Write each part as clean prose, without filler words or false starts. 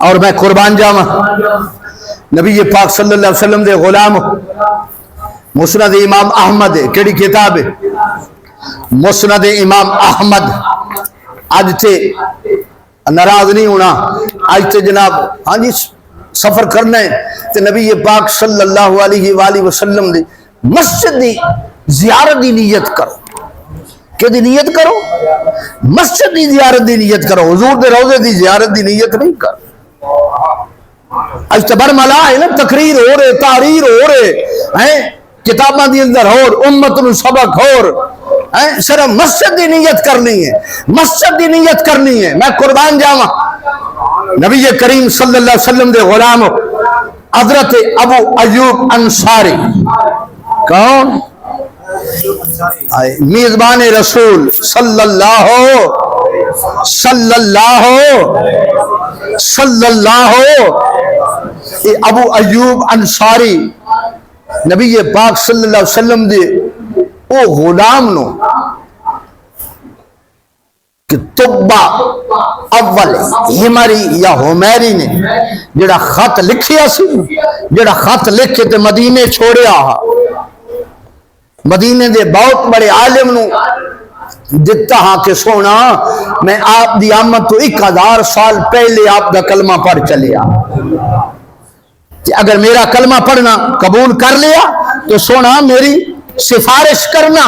اور میں قربان جاواں نبی پاک صلی اللہ علیہ وسلم دے غلام مسند امام احمد ہے. کیڑی کتاب ہے؟ مسند امام احمد. اج تے ناراض نہیں ہونا، اج تے جناب ہاں جی سفر کرنا ہے تے نبی پاک صلی اللہ علیہ وآلہ وسلم دی مسجد دی زیارت دی نیت کرو. کہ دی نیت کرو؟ مسجد دی زیارت دی نیت کرو، حضور دے روضے دی زیارت دی نیت نہیں کرو. اج تبر ملا ہے نا، تقریر ہو رہے، تحریر ہو رہے ہیں، کتاباں دی اندر اور امت نو سبق اور صرف مسجد دی نیت کرنی ہے، مسجد دی نیت کرنی ہے. میں قربان جاواں نبی کریم صلی اللہ علیہ وسلم دے غلام حضرت ابو ایوب انصاری. کون؟ میزبان رسول صلی اللہ ابو ایوب انصاری نبی پاک صلی اللہ علیہ وسلم دے او غلام نو کہ طبع اول ہماری یا ہومیری نے جڑا خط لکھیا سی، جڑا خط لکھ کے تے مدینے چھوڑیا، مدینے دے بہت بڑے عالم نو دیتا ہاں کہ سونا میں آپ دی آمد تو 1000 سال پہلے آپ دا کلمہ پڑھ چلیا، کہ اگر میرا کلمہ پڑھنا قبول کر لیا تو سونا میری سفارش کرنا.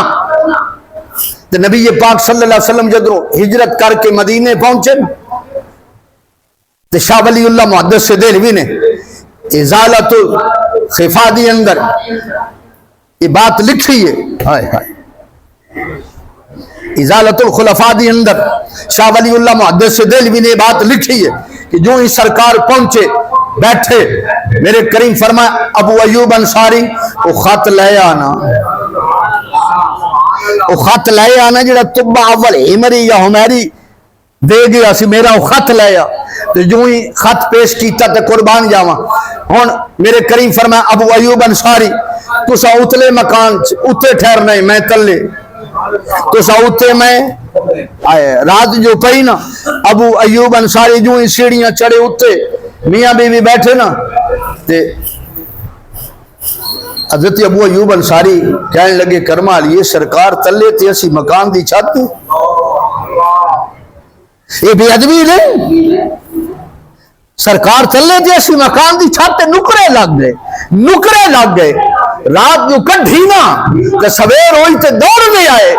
تو نبی پاک صلی اللہ علیہ وسلم جدو ہجرت کر کے مدینے پہنچے تو شاہ ولی اللہ محدث دہلوی نے ازالت الخفا دی اندر یہ بات لکھی ہے. ازالت الخلفاء دی اندر شاہ ولی اللہ محدث دہلوی نے بات لکھی ہے کہ جو ہی سرکار پہنچے بیٹھے میرے کریم فرمایا ابو ایوب انصاری وہ خط لے آنا، وہ خط لے آنا جڑا طبع اول ہمری یا ہمیری دے گیا سی، میرا وہ خط لے آ. تو جو ہی خط پیش کیتا تے قربان جاواں ہن میرے کریم فرمایا ابو ایوب انصاری تسا اتلے مکان اتنے ٹھہرنا ہے، میں تلے تسا اتنے میں رات جو پئی نا. ابو ایوب انصاری جو ہی سیڑھیاں چڑھے اتنے میاں بیوی بیٹھے نا تے حضرت ابو ایوب انصاری کہنے لگے کرما لیے سرکار تلے تے اسی مکان دی چھت یہ بے ادبی نہیں، سرکار تلے تے اسی مکان دی چھت نکرے لگ گئے رات جو کڈھی نا تے سویر ہوئی تے دوڑ دے آئے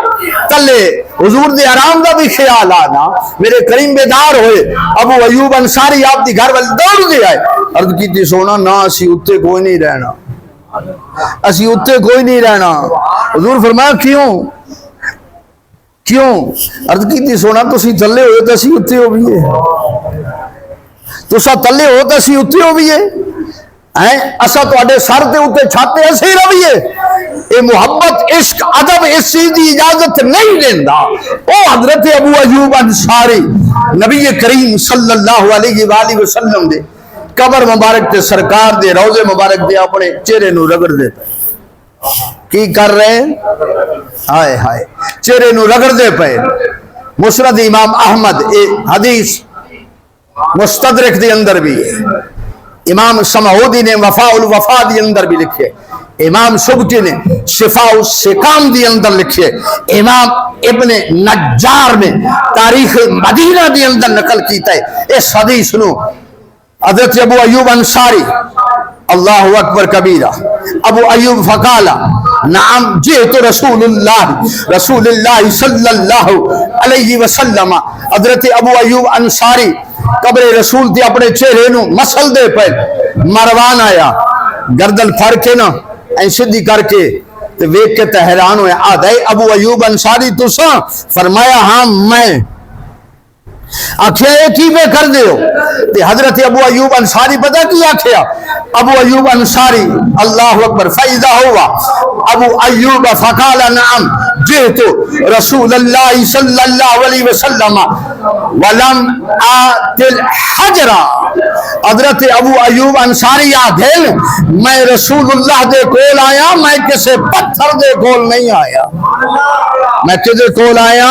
تلے حضور دے آرام دا بھی خیال آنا. میرے کریم بیدار ہوئے ابو ایوب انصاری آپ دی گھر والے دوڑ دے آئے. عرض کی تھی سونا نہ اسی اتنے کوئی نہیں رہنا، اسی اتنے کوئی نہیں رہنا. حضور فرمایا کیوں؟ عرض کی تھی سونا تسی تلے ہوئے تو اسی اتنے ہو بھی ہے، تسا تلے ہو تو اسی اتنے ہو بھی ہے، اسا تواڈے سر تے اوتے چھاتے اسی رویے. اے محبت عشق ادب اس چیز دی اجازت نہیں دیندا. او حضرت ابو ایوب انصاری نبی کریم صلی اللہ علیہ وآلہ وسلم دے قبر مبارک تے سرکار دے روضے مبارک دے اپنے چہرے نو رگڑ دے پے. کی کر رہے ہیں؟ ہائے ہائے چہرے نو رگڑ دے پے. مسند امام احمد اے حدیث مستدرک دے اندر بھی ہے، امام سمعودی نے وفاء الوفا دی اندر بھی لکھے، امام سبکی نے شفاء السقام دی اندر لکھے، امام ابن نجار نے تاریخ مدینہ دی اندر نقل کیتا ہے اس حدیث نو. حضرت ابو ایوب انصاری اللہ اکبر کبیرہ ابو ایوب فقالا نعم جئت رسول اللہ صلی اللہ علیہ وسلم. حضرت ابو ایوب انصاری قبر رسول تے اپنے چہرے نو مسل دے پے. مروان آیا گردن پھڑ کے نا ایسے کر کے تے ویکھ کے تے حیران ہوئے. آدھے ابو ایوب انصاری تساں؟ فرمایا ہاں میں. آخیا یہ کی بے کر دے ہو؟ تے حضرت ابو ایوب انصاری پتہ کی آخیا؟ ابو ایوب انصاری اللہ اکبر فائدہ ہوا ابو ایوب فقال نعم جئت رسول اللہ صلی اللہ علیہ وسلم ولم آت الحجر. حضرت ابو ایوب انصاری آدھے میں رسول اللہ دے کول آیا، میں کسے پتھر دے کول نہیں آیا. میں کدے کول آیا؟